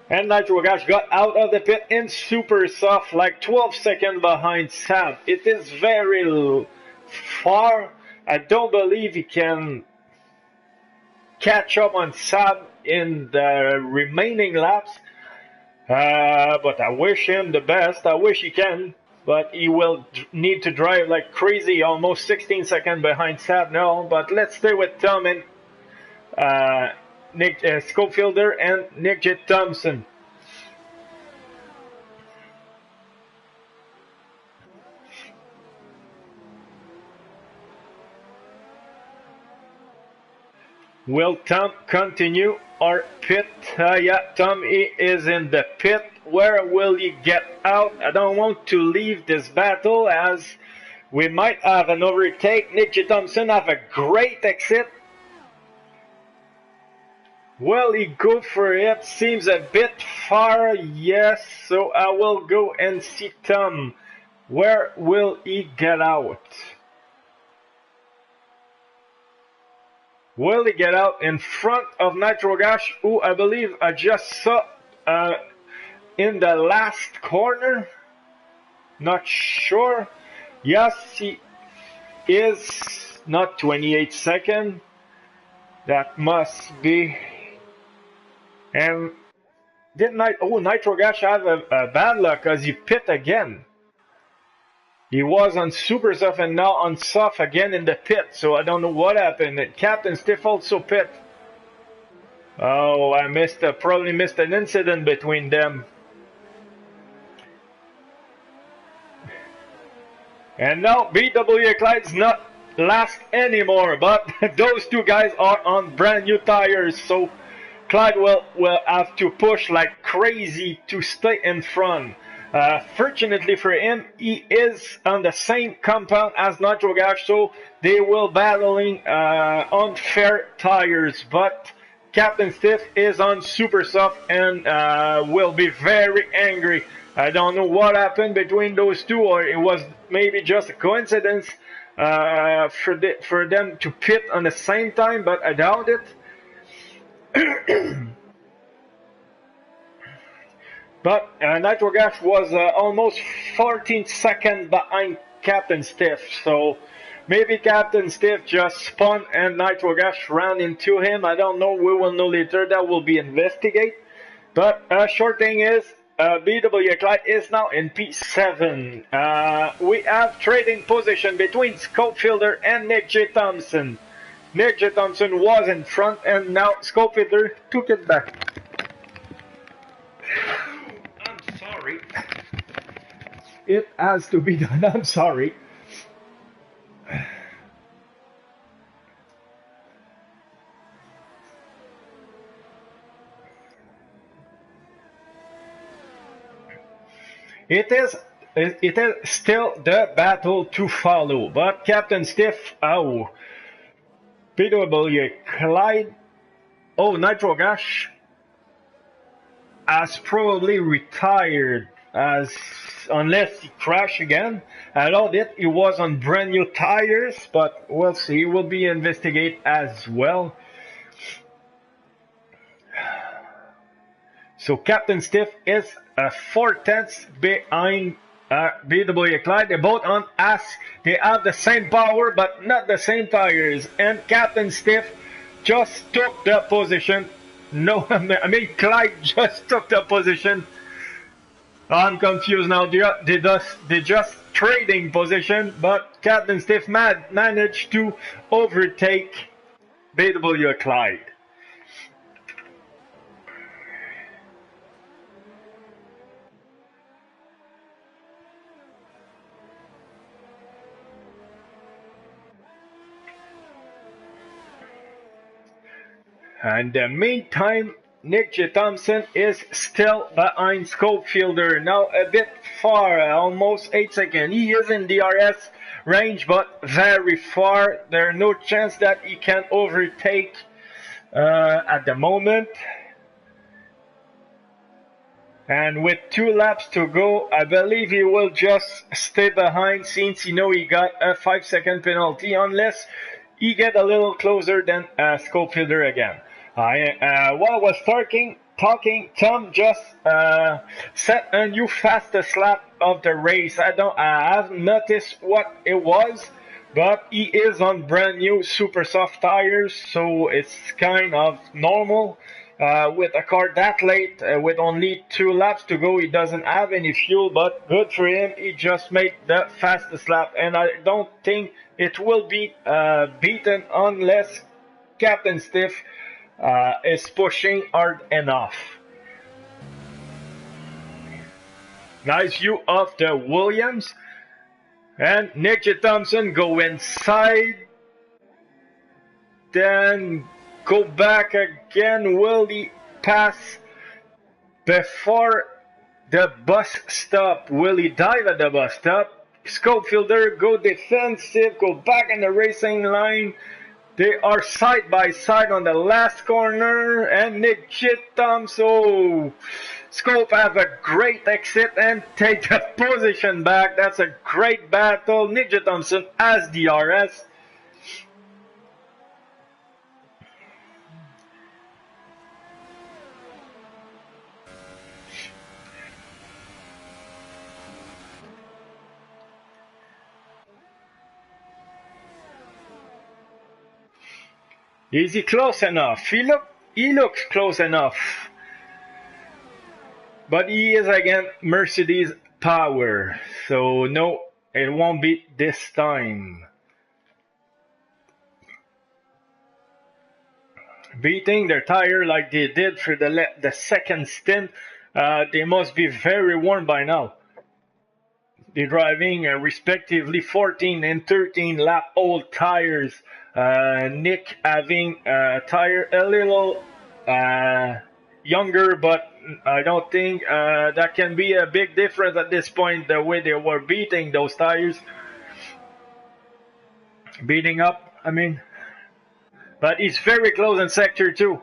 And Nitro Gas got out of the pit in super soft, like 12 seconds behind Sam. It is very far. I don't believe he can catch up on Sam in the remaining laps. But I wish him the best. I wish he can. But he will need to drive like crazy, almost 16 seconds behind Sam now. But let's stay with Tom and Nick Scopefielder and Nick J. Thompson. Will Tom continue or pit? Yeah, Tom is in the pit. Where will he get out? I don't want to leave this battle, as we might have an overtake. Nick J. Thompson have a great exit. Will he go for it? Seems a bit far. Yes, so I will go and see Tom. Where will he get out? Will he get out in front of Nitro Gas, who I believe I just saw in the last corner? Not sure. Yes, he is not 28 seconds. That must be. And did Nitro Gas have a bad luck, because he pit again. He was on super soft and now on soft again in the pit, so I don't know what happened. Captain Stiff also pit. Oh, I probably missed an incident between them. And now BW Clyde's not last anymore, but those two guys are on brand new tires, so Clyde will have to push like crazy to stay in front. Fortunately for him, he is on the same compound as Nitro Gas, so they will battling unfair tires. But Captain Stiff is on super soft and will be very angry. I don't know what happened between those two, or it was maybe just a coincidence for them to pit on the same time, but I doubt it. But Nitro Gas was almost 14 seconds behind Captain Stiff, so maybe Captain Stiff just spun and Nitro Gas ran into him. I don't know. We will know later. That will be investigated. But short thing is, BW Clyde is now in P7. We have trading position between Scopefielder and Nick J. Thompson. Nick J. Thompson was in front, and now Scopefielder took it back. I'm sorry. It has to be done. I'm sorry. it is still the battle to follow. But Captain Stiff, oh, PW Clyde, oh, Nitro Gash has probably retired as unless he crashed again. I know that he was on brand new tires, but we'll see. He will be investigated as well. So Captain Stiff is 4 tenths behind BW Clyde. They're both on as they have the same power but not the same tires. And Captain Stiff just took the position. No, I mean Clyde just took the position. I'm confused now. They just trading position, but Captain Stiff managed to overtake BW Clyde. And in the meantime, Nick J. Thompson is still behind Scopefielder, now a bit far, almost 8 seconds. He is in DRS range, but very far. There's no chance that he can overtake at the moment. And with 2 laps to go, I believe he will just stay behind since he know he got a 5-second penalty, unless he get a little closer than Scopefielder again. While I was talking, Tom just set a new fastest lap of the race. I haven't noticed what it was, but he is on brand new super soft tires, so it's kind of normal. With a car that late, with only 2 laps to go, he doesn't have any fuel, but good for him. He just made the fastest lap, and I don't think it will be beaten unless Captain Stiff is pushing hard enough. Nice view of the Williams. And Nick J. Thompson go inside. Then go back again. Will he pass before the bus stop? Will he dive at the bus stop? Scopefielder go defensive. Go back in the racing line. They are side by side on the last corner, and Nick J. Thompson, oh, Scope have a great exit and take the position back. That's a great battle. Nick J. Thompson has DRS. Is he close enough? He looks close enough. But he is again Mercedes power. So no, it won't be this time. Beating their tire like they did for the second stint, they must be very warm by now. They're driving respectively 14 and 13 lap old tires. Nick having a tire a little younger, but I don't think that can be a big difference at this point, the way they were beating those tires. Beating up, I mean. But he's very close in sector 2.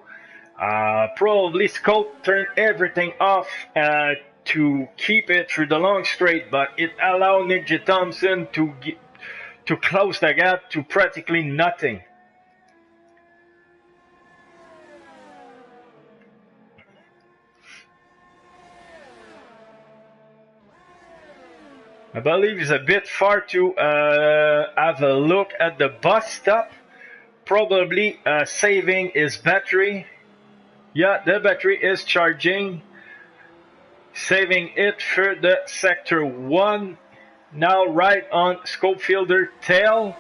Probably Scope turned everything off to keep it through the long straight, but it allowed Nick J. Thompson to close the gap to practically nothing. I believe it's a bit far to have a look at the bus stop. Probably saving his battery. Yeah, the battery is charging. Saving it for the sector 1. Now right on Scopefielder tail.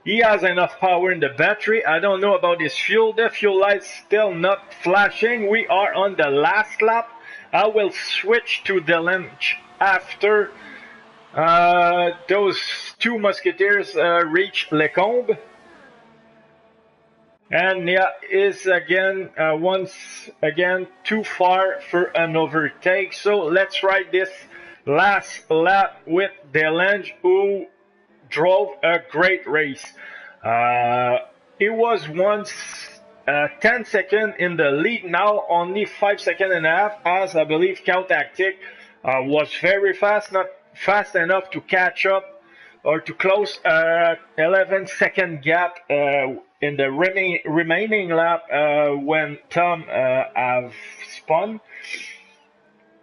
He has enough power in the battery. I don't know about his fuel. The fuel light's still not flashing. We are on the last lap. I will switch to the launch after those 2 musketeers reach Lecombe. And yeah, is again once again too far for an overtake. So let's ride this last lap with Delange, who drove a great race. Uh, it was once 10 seconds in the lead, now only 5 seconds and a half, as I believe Cow Tactic was very fast, not fast enough to catch up or to close 11-second gap in the remaining lap when Tom have spun.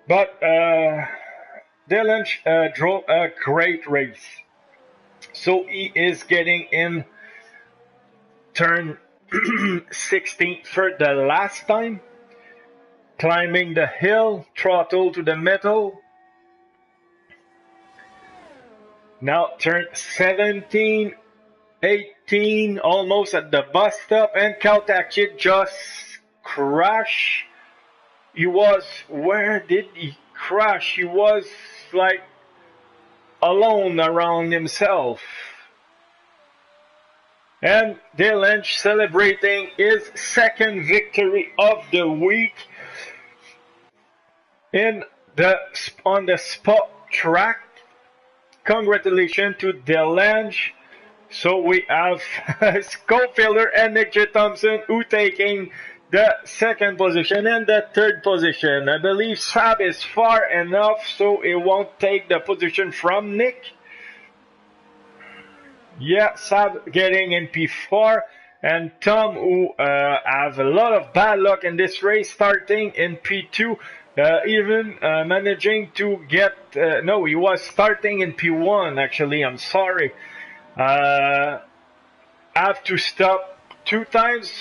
But Dylan drove a great race. So he is getting in turn 16 for the last time, climbing the hill, throttle to the metal. Now turn 17, 18, almost at the bus stop, and Kaltakchik just crashed. Where did he crash? He was like alone around himself. And Dylan celebrating his second victory of the week on the spot track. Congratulations to Delange. So we have Schofielder and Nick J. Thompson, who taking the second position and the third position. I believe Sab is far enough, so it won't take the position from Nick. Yeah, Sab getting in P4, and Tom, who have a lot of bad luck in this race, starting in P2. Even managing to get no, he was starting in P1 actually. I'm sorry. Have to stop 2 times,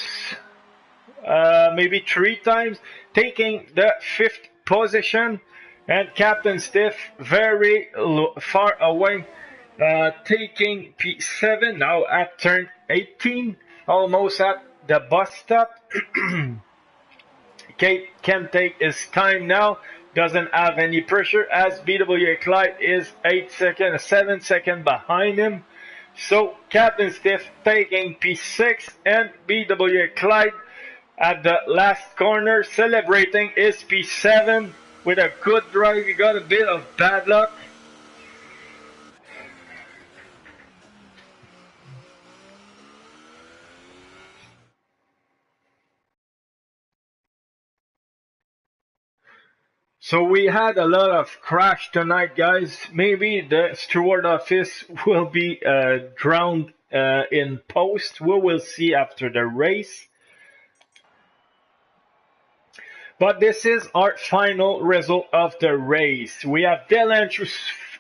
maybe 3 times, taking the 5th position, and Captain Stiff very far away, taking P7 now at turn 18, almost at the bus stop. Kate can take his time now, doesn't have any pressure, as BWA Clyde is 7 seconds behind him. So Captain Stiff taking P6, and BWA Clyde at the last corner celebrating his P7 with a good drive. He got a bit of bad luck. So we had a lot of crash tonight, guys. Maybe the steward office will be drowned in post. We will see after the race. But this is our final result of the race. We have Delange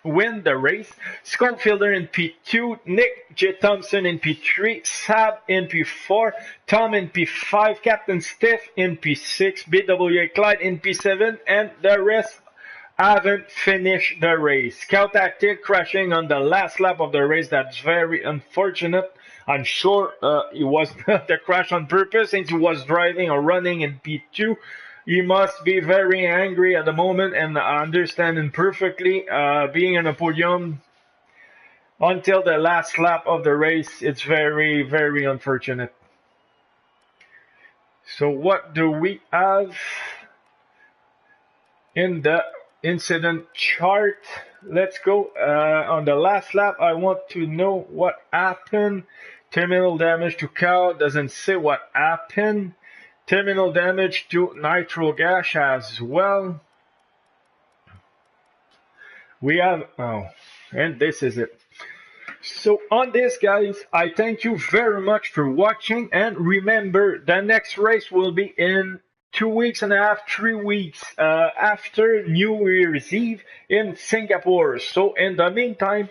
win the race, Schofielder in P2, Nick J. Thompson in P3, Sab in P4, Tom in P5, Captain Stiff in P6, BWA Clyde in P7, and the rest haven't finished the race. Scout Tactic crashing on the last lap of the race. That's very unfortunate. I'm sure it was not a crash on purpose, since he was driving or running in P2. He must be very angry at the moment, and understanding perfectly being on a podium until the last lap of the race. It's very, very unfortunate. So what do we have in the incident chart? Let's go on the last lap. I want to know what happened. Terminal damage to cow, doesn't say what happened. Terminal damage to nitro gas as well. We have, and this is it. So on this, guys, I thank you very much for watching, and remember, the next race will be in 2.5 weeks, 3 weeks after New Year's Eve in Singapore. So in the meantime,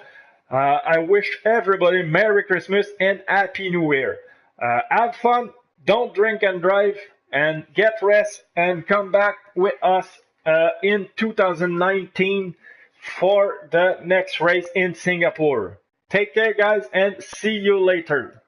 I wish everybody Merry Christmas and Happy New Year. Have fun. Don't drink and drive, and get rest, and come back with us in 2019 for the next race in Singapore. Take care, guys, and see you later.